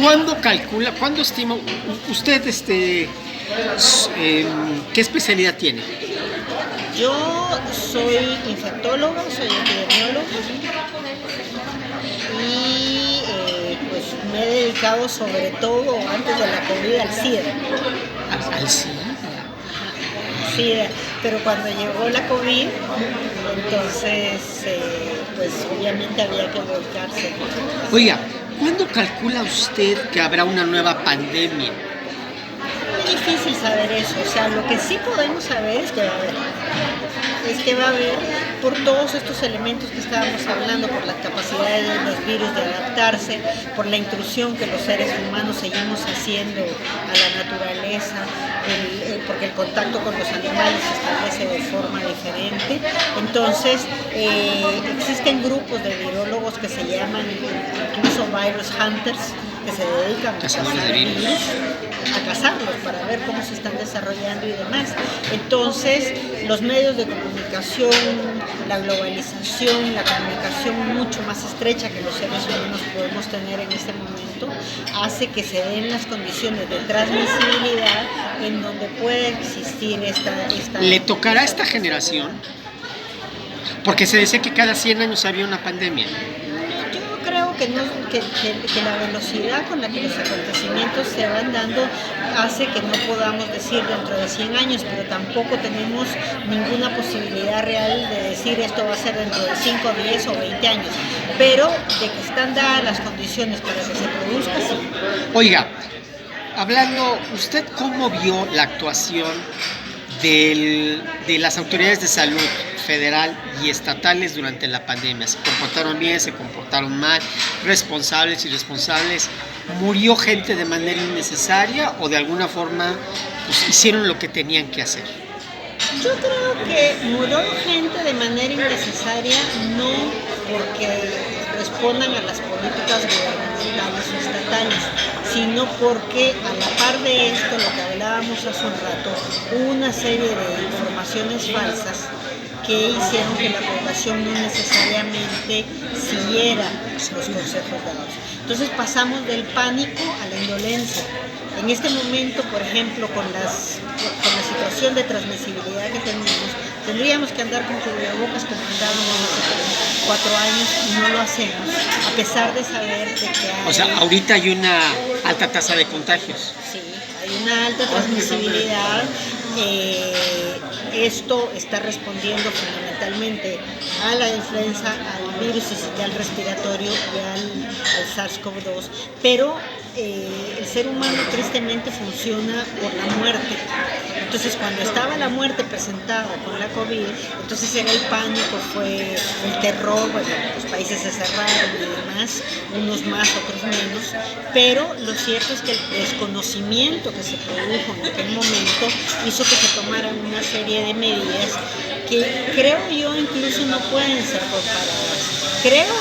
¿Cuándo calcula, cuándo estima usted, qué especialidad tiene? Yo soy infectóloga, soy epidemióloga y pues me he dedicado sobre todo antes de la COVID al SIDA. Al SIDA. SIDA, pero cuando llegó la COVID, entonces pues obviamente había que volcarse. Oiga, ¿cuándo calcula usted que habrá una nueva pandemia? Muy difícil saber eso, o sea, lo que sí podemos saber es que va a haber. Es que va a haber, por todos estos elementos que estábamos hablando, por las capacidades de los virus de adaptarse, por la intrusión que los seres humanos seguimos haciendo a la naturaleza, porque el contacto con los animales se establece de forma diferente. Entonces, existen grupos de virólogos que se llaman incluso virus hunters, que se dedican a cazar virus, a cazarlos para ver cómo se están desarrollando y demás. Entonces, los medios de comunicación, la globalización, la comunicación mucho más estrecha que los seres humanos podemos tener en este momento, hace que se den las condiciones de transmisibilidad en donde puede existir esta... ¿Le tocará a esta generación? Porque se decía que cada 100 años había una pandemia. Creo que la velocidad con la que los acontecimientos se van dando hace que no podamos decir dentro de 100 años, pero tampoco tenemos ninguna posibilidad real de decir esto va a ser dentro de 5, 10 o 20 años. Pero de que están dadas las condiciones para que se produzca, sí. Oiga, hablando, ¿usted cómo vio la actuación de las autoridades de salud federal y estatales durante la pandemia? ¿Se comportaron bien, se comportaron mal, responsables, irresponsables? ¿Murió gente de manera innecesaria o de alguna forma pues, hicieron lo que tenían que hacer? Yo creo que murió gente de manera innecesaria, no porque respondan a las políticas gubernamentales o estatales, sino porque a la par de esto, lo que hablábamos hace un rato, hubo una serie de informaciones falsas que hicieron que la población no necesariamente siguiera los consejos dados. Entonces pasamos del pánico a la indolencia. En este momento, por ejemplo, con la situación de transmisibilidad que tendríamos que andar con cubrebocas como andábamos hace 4 años y no lo hacemos, a pesar de saber de que hay... O sea, ahorita hay una alta tasa de contagios. Sí, hay una alta transmisibilidad. Esto está respondiendo fundamentalmente a la influenza, al virus sincitial respiratorio y al SARS-CoV-2, pero el ser humano tristemente funciona por la muerte. Entonces, cuando estaba la muerte presentada con la COVID, entonces era el pánico, fue el terror, bueno, los países se cerraron y demás, unos más, otros menos, pero lo cierto es que el desconocimiento que se produjo en aquel momento hizo que se tomaran una serie de medidas que creo yo incluso no pueden ser comparadas. Creo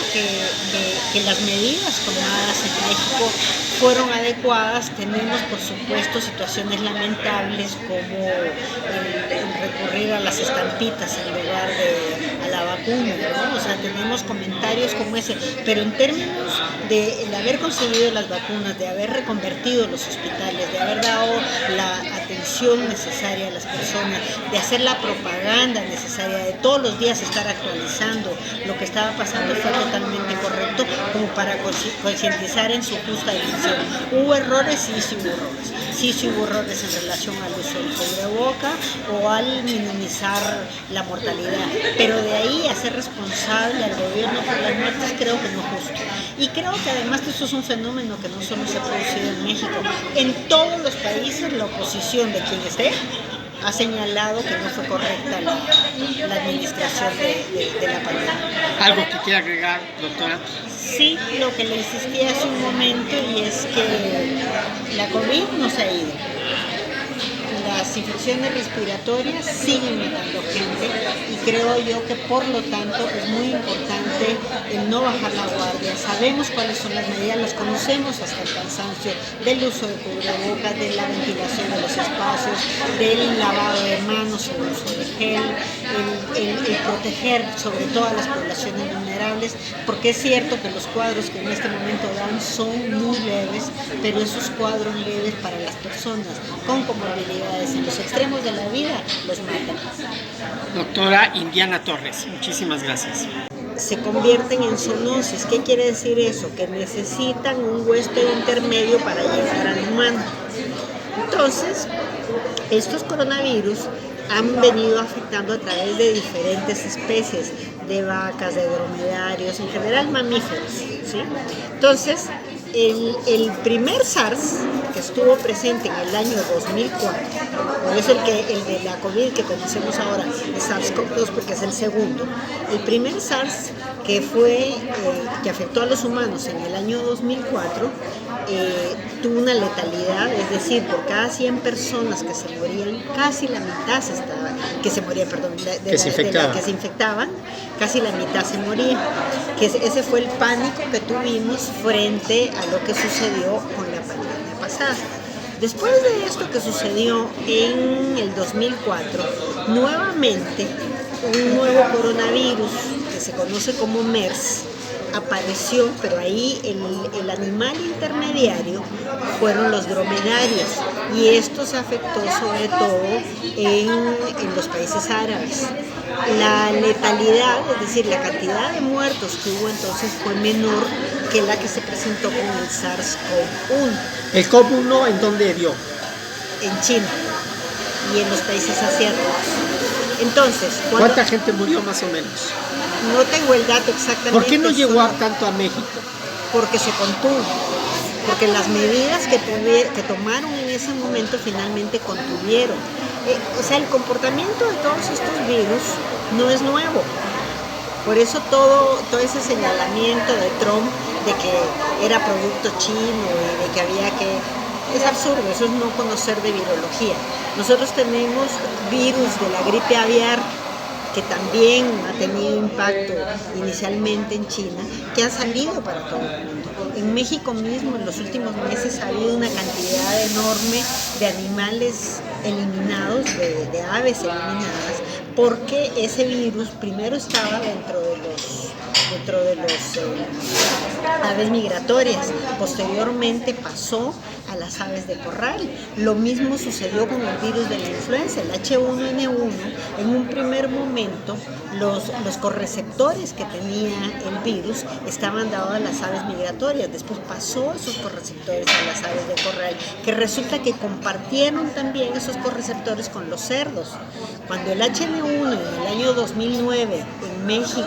que las medidas tomadas en México fueron adecuadas. Tenemos, por supuesto, situaciones lamentables como el recurrir a las estampitas en lugar de a la vacuna, ¿no? O sea, tenemos comentarios como ese, pero en términos de el haber conseguido las vacunas, de haber reconvertido los hospitales, de haber dado la atención necesaria a las personas, de hacer la propaganda necesaria, de todos los días estar actualizando lo que estaba pasando, fue totalmente correcto como para concientizar en su justa dimensión. ¿Hubo errores? Sí hubo errores. Sí hubo errores en relación al uso del cubreboca o al minimizar la mortalidad. Pero de ahí a ser responsable al gobierno por las muertes creo que no es justo. Y creo que además que esto es un fenómeno que no solo se ha producido en México. En todos los países la oposición de quien esté ha señalado que no fue correcta la administración de la pandemia. ¿Algo que quiera agregar, doctora? Sí, lo que le insistí hace un momento, y es que la COVID no se ha ido. Las infecciones respiratorias siguen matando gente y creo yo que por lo tanto es muy importante importante el no bajar la guardia. Sabemos cuáles son las medidas, las conocemos hasta el cansancio, del uso de cubrebocas, de la ventilación de los espacios, del lavado de manos, el uso de gel, el proteger sobre todo a las poblaciones vulnerables, porque es cierto que los cuadros que en este momento dan son muy leves, pero esos cuadros leves para las personas con comorbilidades en los extremos de la vida los matan. Doctora Indiana Torres, muchísimas gracias. Se convierten en zoonosis. ¿Qué quiere decir eso? Que necesitan un huésped intermedio para llegar al humano. Entonces, estos coronavirus han venido afectando a través de diferentes especies de vacas, de dromedarios, en general mamíferos, ¿sí? Entonces, el primer SARS que estuvo presente en el año 2004, por eso el de la COVID que conocemos ahora es SARS-CoV-2 porque es el segundo, el primer SARS que afectó a los humanos en el año 2004 tuvo una letalidad, es decir, por cada 100 personas que se morían, casi la mitad que se infectaban, casi la mitad se moría. Ese fue el pánico que tuvimos frente a lo que sucedió con la pandemia pasada. Después de esto que sucedió en el 2004, nuevamente un nuevo coronavirus que se conoce como MERS apareció, pero ahí el animal intermediario fueron los dromedarios, y esto se afectó sobre todo en los países árabes. La letalidad, es decir, la cantidad de muertos que hubo entonces fue menor que la que se presentó con el SARS-CoV-1. ¿El CoV-1 en dónde dio? En China y en los países asiáticos. Entonces, ¿cuánta gente murió más o menos? No tengo el dato exactamente. ¿Por qué no llegó tanto a México? Porque se contuvo, porque las medidas que tomaron en ese momento finalmente contuvieron. O sea, el comportamiento de todos estos virus no es nuevo. Por eso todo ese señalamiento de Trump de que era producto chino y de que había que... Es absurdo, eso es no conocer de virología. Nosotros tenemos virus de la gripe aviar, que también ha tenido impacto inicialmente en China, que han salido para todo el mundo. En México mismo, en los últimos meses, ha habido una cantidad enorme de animales eliminados, de aves eliminadas, porque ese virus primero estaba dentro de los aves migratorias, posteriormente pasó a las aves de corral. Lo mismo sucedió con el virus de la influenza, el H1N1. En un primer momento, los correceptores que tenía el virus estaban dados a las aves migratorias, después pasó esos correceptores a las aves de corral, que resulta que compartieron también esos correceptores con los cerdos. Cuando el H1N1 en el año 2009 en México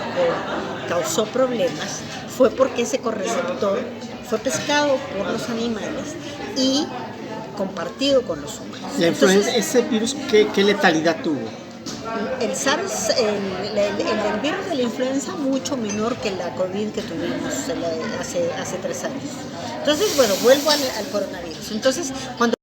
causó problemas, fue porque ese correceptor fue pescado por los animales y compartido con los humanos. La influenza, ese virus, ¿qué letalidad tuvo? El SARS, el virus de la influenza, mucho menor que la COVID que tuvimos hace 3 años. Entonces, bueno, vuelvo al coronavirus. Entonces, cuando